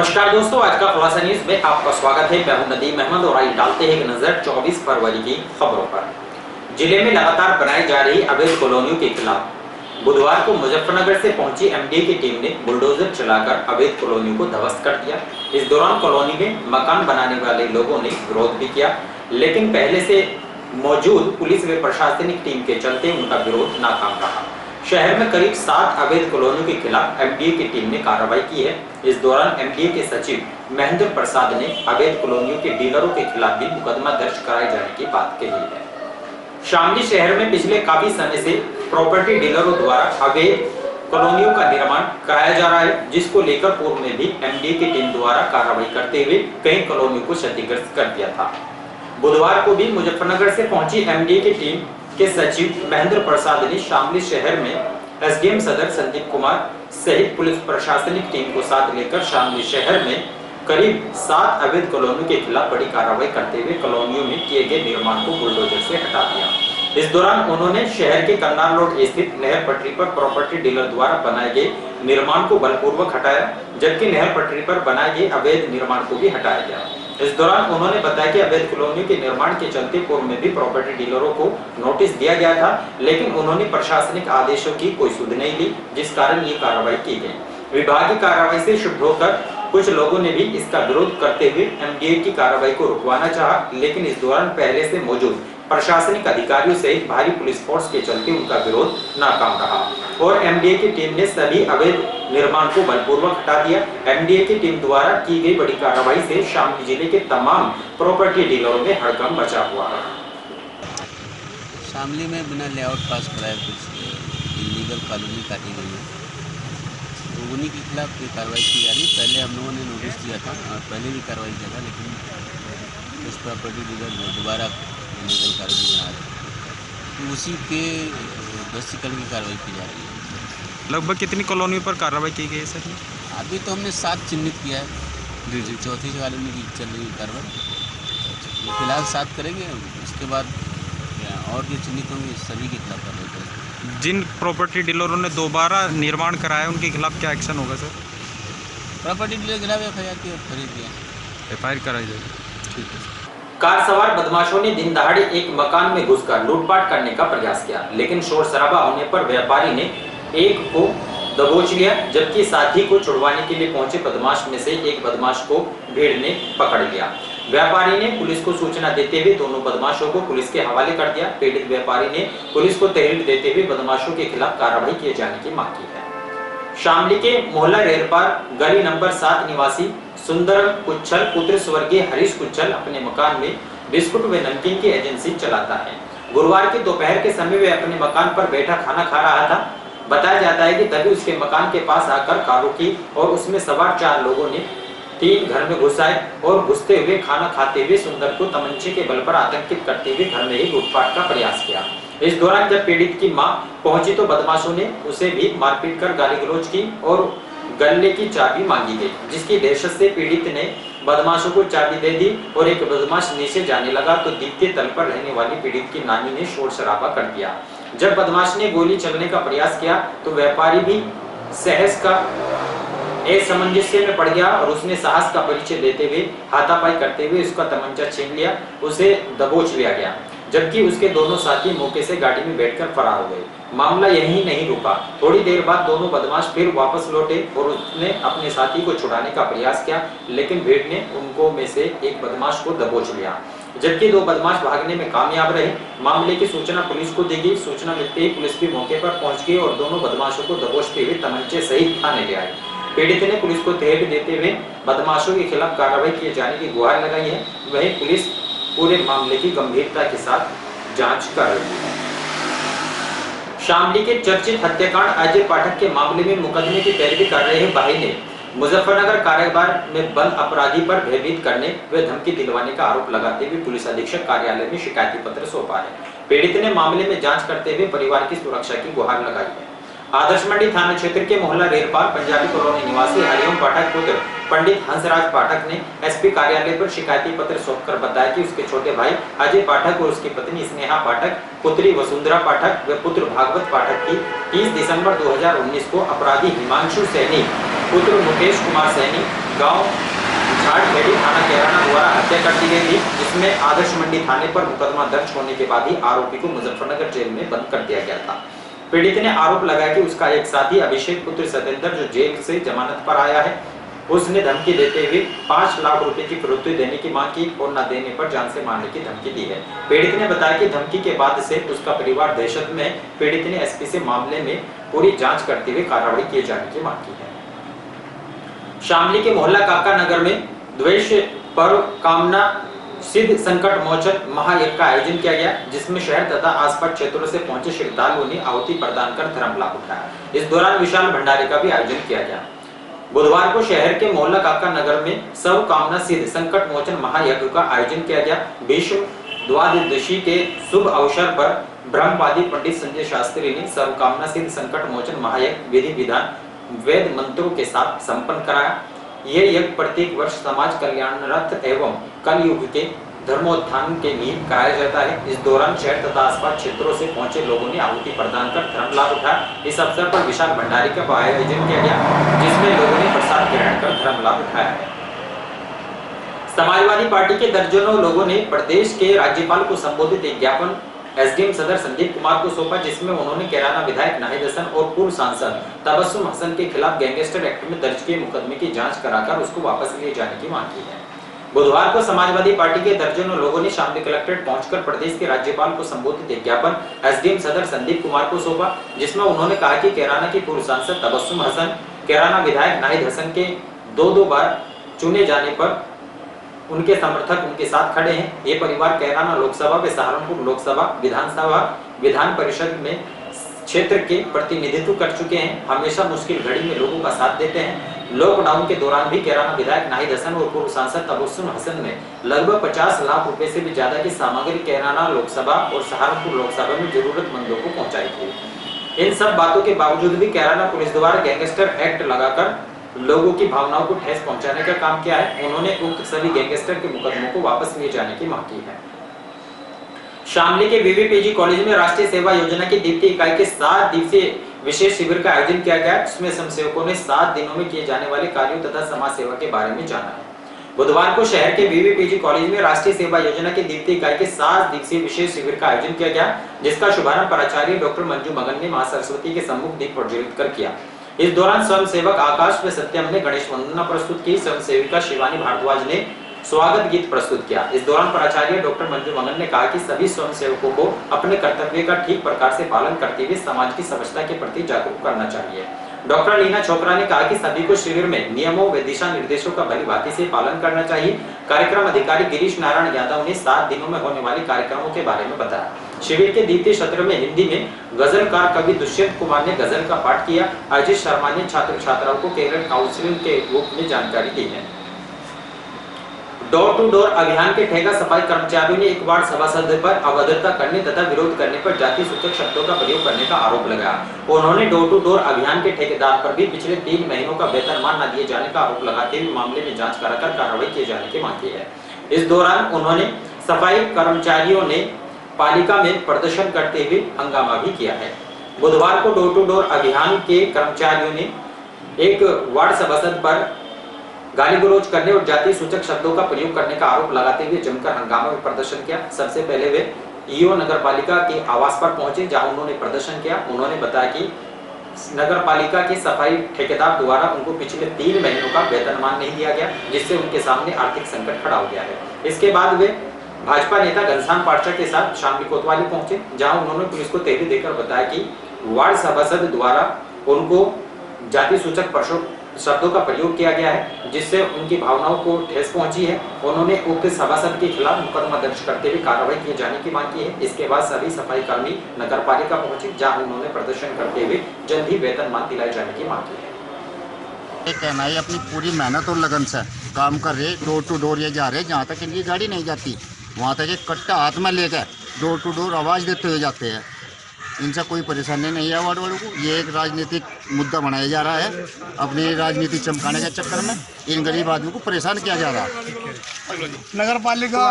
नमस्कार दोस्तों, आज का खुलासा न्यूज में आपका स्वागत है। मैं हूं नदीम अहमद और आइए डालते हैं एक नजर 24 फरवरी की खबरों पर। जिले में लगातार बनाई जा रही अवैध कॉलोनियों के खिलाफ बुधवार को मुजफ्फरनगर से पहुंची एमडीए की टीम ने बुलडोजर चलाकर अवैध कॉलोनियों को ध्वस्त कर दिया। इस दौरान कॉलोनी में मकान बनाने वाले लोगों ने विरोध भी किया, लेकिन पहले से मौजूद पुलिस व प्रशासनिक टीम के चलते उनका विरोध नाकाम रहा। शहर में करीब 7 अवैध कॉलोनियों के खिलाफ एमडीए की टीम ने कार्रवाई की है। इस दौरान एमडीए के सचिव महेंद्र प्रसाद ने अवैध कॉलोनियों के डीलरों के खिलाफ भी मुकदमा दर्ज कराए जाने की बात कही है। शामली शहर में पिछले काफी समय से प्रॉपर्टी डीलरों द्वारा अवैध कॉलोनियों का निर्माण कराया जा रहा है, जिसको लेकर पूर्व में भी एमडीए की टीम द्वारा कार्रवाई करते हुए कई कॉलोनियों को क्षतिग्रस्त कर दिया था। बुधवार को भी मुजफ्फरनगर से पहुंची एमडीए की टीम के सचिव महेंद्र प्रसाद ने शामली शहर में एसडीएम सदर संदीप कुमार सहित पुलिस प्रशासनिक टीम को साथ लेकर शामली शहर में करीब 7 अवैध कॉलोनियों के खिलाफ बड़ी कार्रवाई करते हुए कॉलोनियों में किए गए निर्माण को बुलडोजर से हटा दिया। इस दौरान उन्होंने शहर के कन्नार रोड स्थित नहर पटरी पर प्रॉपर्टी डीलर द्वारा बनाए गए निर्माण को बलपूर्वक हटाया, जबकि नहर पटरी पर बनाए गए अवैध निर्माण को भी हटाया गया। इस दौरान उन्होंने बताया कि अवैध कॉलोनियों के निर्माण के चलते पूर्व में भी प्रॉपर्टी डीलरों को नोटिस दिया गया था, लेकिन उन्होंने प्रशासनिक आदेशों की कोई सुध नहीं ली, जिस कारण ये कार्रवाई की गई। विभागीय कार्रवाई से क्षुब्ध होकर कुछ लोगों ने भी इसका विरोध करते हुए एमडीए की कार्रवाई को रुकवाना चाहा, लेकिन इस दौरान पहले से मौजूद प्रशासनिक अधिकारियों सहित भारी पुलिस फोर्स के चलते उनका विरोध नाकाम रहा और एमडीए की टीम ने सभी अवैध निर्माण को बलपूर्वक हटा दिया। एमडीए की टीम द्वारा की गई बड़ी कार्रवाई से शामली जिले के तमाम प्रॉपर्टी डीलरों में हड़कंप मचा हुआ है। शामली में बिना लेआउट पास कराए कुछ इलीगल कॉलोनी काटी गई है, तो उन्हीं के खिलाफ ये कार्रवाई की जा रही है। पहले हम लोगों ने नोटिस दिया था और पहले भी कार्रवाई किया था, लेकिन कुछ प्रॉपर्टी डीलर दोबारा इलीगल कार्रवाई बना रहे हैं, तो उसी के दस्तिकरण की कार्रवाई की जा रही है। लगभग कितनी कॉलोनियों पर कार्रवाई की गई है सर? अभी तो हमने 7 चिन्हित किया है। जी। चौथी कॉलोनी की चल रही कार्रवाई, फिलहाल 7 करेंगे, उसके बाद और जो चिन्हित होंगे सभी के खिलाफ कार्रवाई करेंगे। जिन प्रॉपर्टी डीलरों ने दोबारा निर्माण कराया उनके खिलाफ क्या एक्शन होगा सर? प्रॉपर्टी डीलर के खिलाफ FIR की खरीद दिया, FIR कराई जाएगी। ठीक है। कार सवार बदमाशों ने दिन दहाड़े एक मकान में घुसकर लूटपाट करने का प्रयास किया, लेकिन शोर शराबा होने पर व्यापारी ने एक को दबोच लिया, जबकि साथी को छुड़वाने के लिए पहुंचे बदमाश में से एक बदमाश को भीड़ ने पकड़ लिया। व्यापारी ने पुलिस को सूचना देते हुए दोनों बदमाशों को पुलिस के हवाले कर दिया। पीड़ित व्यापारी ने पुलिस को तहरीर देते हुए बदमाशों के खिलाफ कार्रवाई किए जाने की मांग की है। शामली के मोहल्ला रेलपार गली नंबर 7 निवासी सुंदर कुच्छल पुत्र स्वर्गीय हरीश कुच्छल अपने मकान में बिस्कुट व नमकीन की एजेंसी चलाता है। गुरुवार के दोपहर के समय वे अपने मकान पर बैठा खाना खा रहा था। बताया जाता है कि तभी उसके मकान के पास आकर कार रुकी और उसमें सवार 4 लोगों ने 3 घर में घुस आए और घुसते हुए खाना खाते हुए सुंदर को तमंचे के बल पर आतंकित करते हुए घर में ही लूटपाट का प्रयास किया। इस दौरान जब पीड़ित की मां पहुंची तो बदमाशों ने उसे भी मारपीट कर गाली गलौज की और गले की चाबी मांगी गई, जिसकी दहशत से पीड़ित ने बदमाशों को चाबी दे दी और एक बदमाश नीचे जाने लगा तो द्वितीय तल पर रहने वाली पीड़ित की नानी ने शोर शराबा कर दिया। जब बदमाश ने गोली चलने का प्रयास किया तो व्यापारी भी सहस का असमंजस्य में पड़ गया और उसने साहस का परिचय देते हुए हाथापाई करते हुए उसका तमंचा छीन लिया, उसे दबोच लिया गया, जबकि उसके दोनों साथी मौके से गाड़ी में बैठकर फरार हो गए। मामला यहीं नहीं रुका, थोड़ी देर बाद दोनों बदमाश फिर वापस लौटे और उसने अपने साथी को छुड़ाने का प्रयास किया, लेकिन भीड़ ने उनको में से एक बदमाश को दबोच लिया, जबकि 2 बदमाश भागने में कामयाब रहे। मामले की सूचना पुलिस को दी गई। सूचना मिलते ही पुलिस भी मौके पर पहुंच गई और दोनों बदमाशों को दबोचते हुए तमंचे सहित थाने ले आए। पीड़ित ने पुलिस को धैर्य देते हुए बदमाशों के खिलाफ कार्रवाई किए जाने की गुहार लगाई है। वहीं पुलिस पूरे मामले की गंभीरता के साथ जांच कर रही है। शामली के चर्चित हत्याकांड अजय पाठक के मामले में मुकदमे की पैरवी कर रहे भाई ने मुजफ्फरनगर कारागार में बंद अपराधी पर भयभीत करने व धमकी दिलवाने का आरोप लगाते हुए पुलिस अधीक्षक कार्यालय में शिकायती पत्र सौंपा है। पीड़ित ने मामले में जांच करते हुए परिवार की सुरक्षा की गुहार लगाई है। आदर्श मंडी थाना क्षेत्र के मोहल्ला रेलपार पंजाबी कॉलोनी निवासी हरिओम पाठक पुत्र पंडित हंसराज पाठक ने एसपी कार्यालय पर शिकायती पत्र सौंपकर बताया कि उसके छोटे भाई अजय पाठक और उसकी पत्नी स्नेहा पाठक, पुत्री वसुंधरा पाठक व पुत्र भागवत पाठक की 30 दिसंबर 2019 को अपराधी हिमांशु सैनी पुत्र मुकेश कुमार सैनी गांव झाड़खेड़ी थाना कैराना द्वारा हत्या कर दी गई थी, जिसमें आदर्श मंडी थाने पर मुकदमा दर्ज होने के बाद ही आरोपी को मुजफ्फरनगर जेल में बंद कर दिया गया था। पीड़ित ने आरोप लगाया कि उसका एक साथी अभिषेक पुत्र सत्येंद्र, जो जेल से जमानत पर आया है, उसने धमकी देते हुए 5 लाख रुपए की फिरौती देने की मांग की और न देने पर जान से मारने की धमकी दी है। पीड़ित ने बताया कि धमकी के बाद से उसका परिवार दहशत में है। पीड़ित ने एसपी से मामले में पूरी जांच करते हुए कार्रवाई किए जाने की मांग की है। शामली के मोहल्ला काका नगर में द्वेष पर्व कामना सिद्ध संकट मोचन महायज्ञ का आयोजन किया गया, जिसमें शहर तथा आसपास क्षेत्रों से पहुंचे श्रद्धालुओं ने आहुति प्रदान कर धर्म लाभ उठाया। इस दौरान विशाल भंडारे का भी आयोजन किया गया। बुधवार को शहर के मोहल्ला काका नगर में सर्व कामना सिद्ध संकट मोचन महायज्ञ का आयोजन किया गया। भीष्म द्वादशी के शुभ अवसर पर ब्रह्मवादी पंडित संजय शास्त्री ने सर्व कामना सिद्ध संकट मोचन महायज्ञ विधि विधान वेद मंत्रों के साथ संपन्न कराया। ये यज्ञ प्रत्येक वर्ष समाज कल्याणार्थ एवं कलयुग के धर्मोत्थान के लिए कराया जाता है। इस दौरान शहर तथा आसपास क्षेत्रों से पहुंचे लोगों ने आहुति प्रदान कर धर्म लाभ उठाया। इस अवसर पर विशाल भंडारे का आयोजन किया गया, जिसमें लोगों ने प्रसाद ग्रहण कर धर्म लाभ उठाया है। समाजवादी पार्टी के दर्जनों लोगों ने प्रदेश के राज्यपाल को संबोधित एक ज्ञापन एसडीएम सदर संदीप कुमार को सौंपा, जिसमें उन्होंने कैराना विधायक नाहिद हसन और पूर्व सांसद तबस्सुम हसन के खिलाफ गैंगस्टर एक्ट में दर्ज किए मुकदमे की जांच कराकर उसको वापस लिए जाने की मांग की है। बुधवार को समाजवादी पार्टी के दर्जनों लोगों ने शामली कलेक्ट्रेट पहुंचकर प्रदेश के राज्यपाल को संबोधित एक ज्ञापन एसडीएम सदर संदीप कुमार को सौंपा, जिसमें उन्होंने कहा कि कैराना की पूर्व सांसद तबस्सुम हसन, कैराना विधायक नाहिद हसन के 2 बार चुने जाने पर उनके समर्थक उनके साथ खड़े हैं। ये परिवार कैराना लोकसभा व सहारनपुर लोकसभा विधानसभा विधान परिषद में क्षेत्र के प्रतिनिधित्व कर चुके हैं। हमेशा मुश्किल घड़ी में लोगों का साथ देते हैं। लॉकडाउन के दौरान भी कैराना विधायक नाहिद हसन और पूर्व सांसद तबस्सुम हसन ने लगभग 50 लाख रुपए से भी ज्यादा की सामग्री कैराना लोकसभा और सहारनपुर लोकसभा में जरूरतमंदों को पहुंचाई थी। इन सब बातों के बावजूद भी कैराना पुलिस द्वारा गैंगस्टर एक्ट लगाकर लोगों की भावनाओं को ठेस पहुंचाने का काम किया है। उन्होंने उक्त सभी गैंगस्टर के मुकदमों को वापस लिए जाने की मांग की है। शामली के वीवीपीजी कॉलेज में राष्ट्रीय सेवा योजना की द्वितीय इकाई के 7 दिवसीय विशेष शिविर का आयोजन किया गया, जिसमें स्वयंसेवकों ने 7 दिनों में किए जाने वाले कार्यों तथा समाज सेवा के बारे में जाना है। बुधवार को शहर के वीवीपीजी कॉलेज में राष्ट्रीय सेवा योजना की द्वितीय इकाई के 7 दिवसीय विशेष शिविर का आयोजन किया गया, जिसका शुभारंभ प्राचार्य डॉक्टर मंजू मगन ने मां सरस्वती के सम्मुख दीप प्रज्वलित कर किया। इस दौरान स्वयं सेवक आकाश व सत्यम ने गणेश वंदना प्रस्तुत की। स्वयं सेविका शिवानी भारद्वाज ने स्वागत गीत प्रस्तुत किया। इस दौरान प्राचार्य डॉक्टर मंजू मगन ने कहा कि सभी स्वयं सेवकों को अपने कर्तव्य का ठीक प्रकार से पालन करते हुए समाज की स्वच्छता के प्रति जागरूक करना चाहिए। डॉक्टर लीना चोपड़ा ने कहा कि सभी को शिविर में नियमों व दिशा निर्देशों का भलीभांति से पालन करना चाहिए। कार्यक्रम अधिकारी गिरीश नारायण यादव ने 7 दिनों में होने वाले कार्यक्रमों के बारे में बताया। शिविर के द्वितीय सत्र में हिंदी में गजलकार कवि दुष्यंत कुमार ने गजल का पाठ किया। अजित शर्मा ने छात्र छात्राओं को कैरियर काउंसलिंग के रूप में जानकारी दी है। डोर टू डोर अभियान के ठेका सफाई कर्मचारियों ने एक वार्ड सभासद पर अभद्रता करने तथा विरोध करने पर जाति सूचक शब्दों का प्रयोग करने का आरोप लगाया। उन्होंने डोर टू डोर अभियान के ठेकेदार पर भी पिछले 3 महीनों का वेतनमान न दिए जाने का आरोप लगाते हुए मामले में जांच कराकर कार्रवाई किए जाने की मांग की है। इस दौरान उन्होंने सफाई कर्मचारियों ने पालिका में प्रदर्शन करते हुए हंगामा भी किया है। बुधवार को डोर टू डोर अभियान के कर्मचारियों ने एक वार्ड सभासद पर गाली गलौज करने और जाति सूचक शब्दों का प्रयोग करने का आरोप लगाते हुए जमकर हंगामा में प्रदर्शन किया। सबसे पहले वे ईओ नगर पालिका के आवास पर पहुंचे, जहां उन्होंने प्रदर्शन किया। उन्होंने बताया कि नगर पालिका के सफाई ठेकेदार द्वारा उनको पिछले 3 महीनों का वेतनमान नहीं दिया गया, जिससे उनके सामने आर्थिक संकट खड़ा हो गया है। इसके बाद वे भाजपा नेता घनश्याम पाठक के साथ शामली कोतवाली पहुंचे, जहां उन्होंने पुलिस को तहरीर देकर बताया कि वार्ड सभासद द्वारा उनको जाति सूचक शब्दों का प्रयोग किया गया है, जिससे उनकी भावनाओं को ठेस पहुंची है। उन्होंने उक्त सभासद के खिलाफ मुकदमा दर्ज करते हुए कार्रवाई किए जाने की मांग की है। इसके बाद सभी सफाई कर्मी नगर पालिका पहुंचे, जहां उन्होंने प्रदर्शन करते हुए जल्द ही वेतनमान दिलाए जाने की मांग की है। कहना है अपनी पूरी मेहनत और लगन से काम कर रहे, डोर टू डोर ये जा रहे, जहाँ तक इनकी गाड़ी नहीं जाती वहाँ तक एक कट्टा हाथ में लेकर डोर टू डोर आवाज़ देते हुए जाते हैं। इनसे कोई परेशानी नहीं है वार्ड वालों को। ये एक राजनीतिक मुद्दा बनाया जा रहा है, अपनी राजनीति चमकाने के चक्कर में इन गरीब आदमी को परेशान किया जा रहा है। नगर पालिका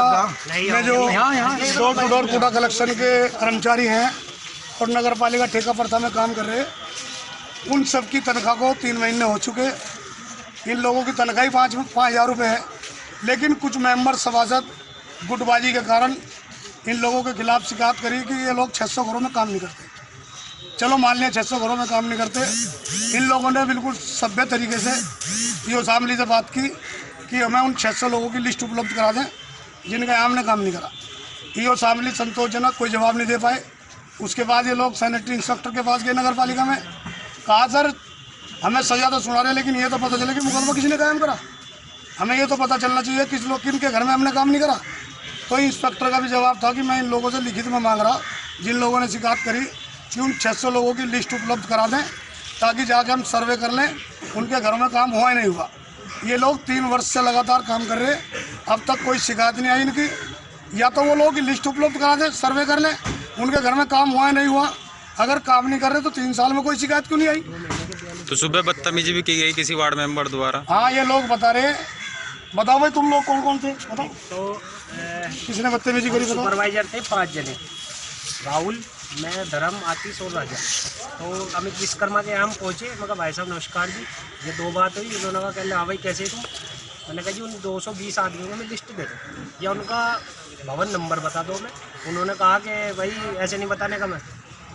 में जो डोर टू डोर कूड़ा कलेक्शन के कर्मचारी हैं और नगर पालिका ठेका प्रथा में काम कर रहे हैं, उन सब की तनख्वाह को 3 महीने हो चुके। इन लोगों की तनख्वाही 5,000 रुपये है, लेकिन कुछ मेंबर सभासद गुटबाजी के कारण इन लोगों के खिलाफ शिकायत करी कि ये लोग 600 घरों में काम नहीं करते। चलो मान लिया 600 घरों में काम नहीं करते। इन लोगों ने बिल्कुल सभ्य तरीके से ईओ असेंबली से बात की कि हमें उन 600 लोगों की लिस्ट उपलब्ध करा दें जिनका यहाँ हमने काम नहीं करा। ईओ असेंबली संतोषजनक कोई जवाब नहीं दे पाए। उसके बाद ये लोग सैनिटरी इंस्पेक्टर के पास गए नगर पालिका में, कहा सर हमें सजा तो सुना रहे लेकिन ये तो पता चले कि मुकदमा किसने कायम करा, हमें ये तो पता चलना चाहिए किन के घर में हमने काम नहीं करा। तो इंस्पेक्टर का भी जवाब था कि मैं इन लोगों से लिखित में मांग रहा जिन लोगों ने शिकायत करी कि उन 600 लोगों की लिस्ट उपलब्ध करा दें ताकि जाके हम सर्वे कर लें, उनके घरों में काम हुआ ही नहीं हुआ। ये लोग 3 वर्ष से लगातार काम कर रहे, अब तक कोई शिकायत नहीं आई इनकी। या तो वो लोगों की लिस्ट उपलब्ध करा दें, सर्वे कर लें, उनके घर में काम हुआ ही नहीं हुआ। अगर काम नहीं कर रहे तो 3 साल में कोई शिकायत क्यों नहीं आई? तो सुबह बदतमीजी भी की गई किसी वार्ड मेंबर द्वारा। हाँ, ये लोग बता रहे। बताओ भाई तुम लोग कौन कौन थे, बताओ। तो किसने बदतमीजी करी? सुपरवाइजर थे 5 जने, राहुल, मैं, धर्म, आतिश और राजा। तो अमित विश्वकर्मा के यहाँ हम पहुँचे। मैं कहा भाई साहब नमस्कार जी, ये 2 बात हुई। उन्होंने कहा कहले हाँ भाई कैसे तुम? मैंने कहा जी उन 220 आदमियों को मैं लिस्ट दे दूँ या उनका भवन नंबर बता दो मैं। उन्होंने कहा कि भाई ऐसे नहीं बताने का, मैं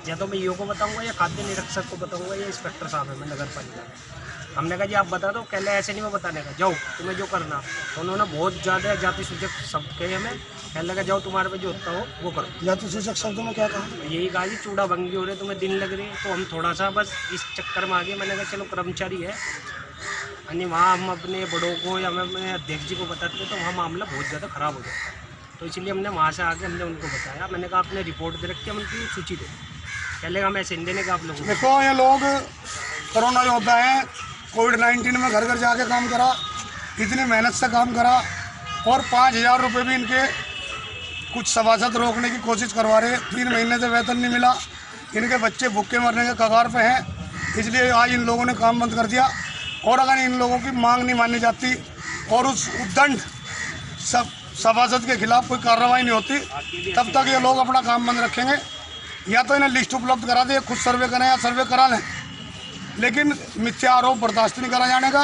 या तो मैं ईओ को बताऊंगा या खाद्य निरीक्षक को बताऊंगा या इंस्पेक्टर साहब है मैं नगर पालिका में। हमने कहा जी आप बता दो। कहले ऐसे नहीं मैं बताने का, जाओ तुम्हें जो करना। तो उन्होंने बहुत ज़्यादा जाति सूचक शब्द कहे हमें। कहने लगा जाओ तुम्हारे पे जो होता हो वो करो। जाति सूचक शब्दों में क्या कहा? यही कहा जी चूड़ा भंगी हो रहे, तुम्हें दिन लग रही। तो हम थोड़ा सा बस इस चक्कर में आ गए। मैंने कहा चलो कर्मचारी है यानी वहाँ हम अपने बड़ों को या मैं अपने अध्यक्ष जी को बताते तो वहाँ मामला बहुत ज़्यादा ख़राब हो जाता है। तो इसलिए हमने वहाँ से आके हमने उनको बताया। मैंने कहा आपने रिपोर्ट दे रखी है, हम उनकी सूची दे। पहले हम ऐसे नहीं देने का आप लोगों को। देखो ये लोग कोरोना योद्धा हैं, कोविड-19 में घर घर जाके काम करा, इतनी मेहनत से काम करा और 5,000 रुपये भी इनके कुछ सभासद रोकने की कोशिश करवा रहे। 3 महीने से वेतन नहीं मिला, इनके बच्चे भूखे मरने के कगार पे हैं, इसलिए आज इन लोगों ने काम बंद कर दिया। और अगर इन लोगों की मांग नहीं मानी जाती और उस उद्दंड सभासद के खिलाफ कोई कार्रवाई नहीं होती, तब तक ये लोग अपना काम बंद रखेंगे। या तो इन्हें लिस्ट उपलब्ध करा दें, खुद सर्वे करें या सर्वे करा लें, लेकिन मिथ्या आरोप बर्दाश्त नहीं करा जाने का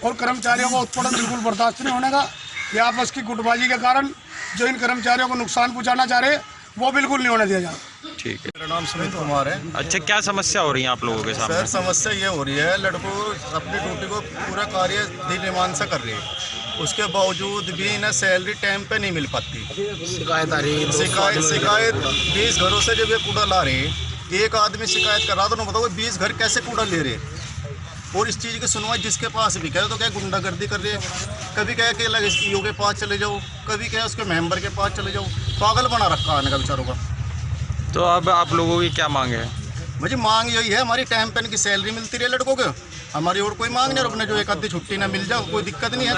और कर्मचारियों का उत्पीड़न बिल्कुल बर्दाश्त नहीं होने का। ये आपस की गुटबाजी के कारण जो इन कर्मचारियों को नुकसान पहुंचाना चाह रहे वो बिल्कुल नहीं होने दिया जाए। ठीक है। मेरा नाम सुमित कुमार है। अच्छा, क्या समस्या हो रही है आप लोगों के सामने? सर समस्या ये हो रही है, लड़कों अपनी ड्यूटी को पूरा कार्य दिल ईमान से कर रही है, उसके बावजूद भी इन्हें सैलरी टाइम पे नहीं मिल पाती। शिकायत आ रही है। शिकायत 20 घरों से जब ये कूड़ा ला रहे, एक आदमी शिकायत कर रहा तो ना बताओ 20 घर कैसे कूड़ा ले रहे। और इस चीज़ की सुनवाई जिसके पास भी कहे तो क्या गुंडागर्दी कर रही है, कभी कहे कि लगे ईओ के पास चले जाओ, कभी कहे उसके मेंबर के पास चले जाओ। पागल बना रखा आने का बेचारों का। तो अब आप लोगों की क्या मांग है? मुझे मांग यही है, हमारी टाइम पे इनकी सैलरी मिलती रही लड़कों को, हमारी और कोई मांग नहीं। और अपने जो एक आधी छुट्टी ना मिल जाए कोई दिक्कत नहीं है।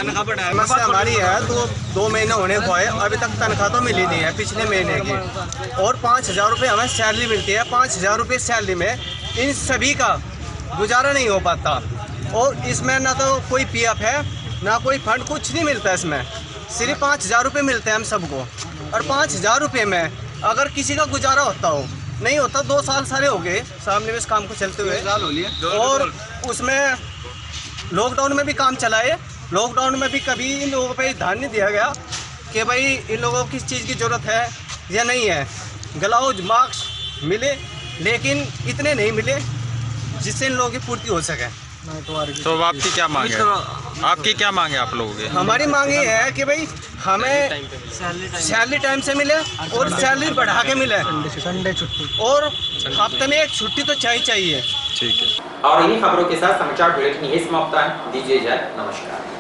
समस्या हमारी है तो 2 महीने होने को है, अभी तक तनख्वाह तो मिली नहीं है पिछले महीने की। और 5,000 रुपये हमें सैलरी मिलती है। 5,000 रुपये सैलरी में इन सभी का गुजारा नहीं हो पाता। और इसमें ना तो कोई पीएफ है ना कोई फंड, कुछ नहीं मिलता इसमें। सिर्फ 5,000 रुपये मिलते हैं हम सबको। और 5,000 रुपये में अगर किसी का गुजारा होता हो, नहीं होता। 2 साल सारे हो गए सामने में इस काम को चलते हुए। और उसमें लॉकडाउन में भी काम चलाए। लॉकडाउन में भी कभी इन लोगों पे ध्यान नहीं दिया गया कि भाई इन लोगों को किस चीज़ की ज़रूरत है या नहीं है। ग्लव्स मास्क मिले लेकिन इतने नहीं मिले जिससे इन लोगों की पूर्ति हो सके। तो आपकी क्या मांग है? आपकी क्या मांग है आप लोगों की? हमारी मांग ये है कि भाई हमें सैलरी टाइम से मिले और सैलरी बढ़ा के मिले, संडे छुट्टी, और हफ्ते में 1 छुट्टी तो चाहिए। ठीक है। और इन्हीं खबरों के साथ समाचार बुलेटिन यही समाप्त है। दीजिए इजाजत, नमस्कार।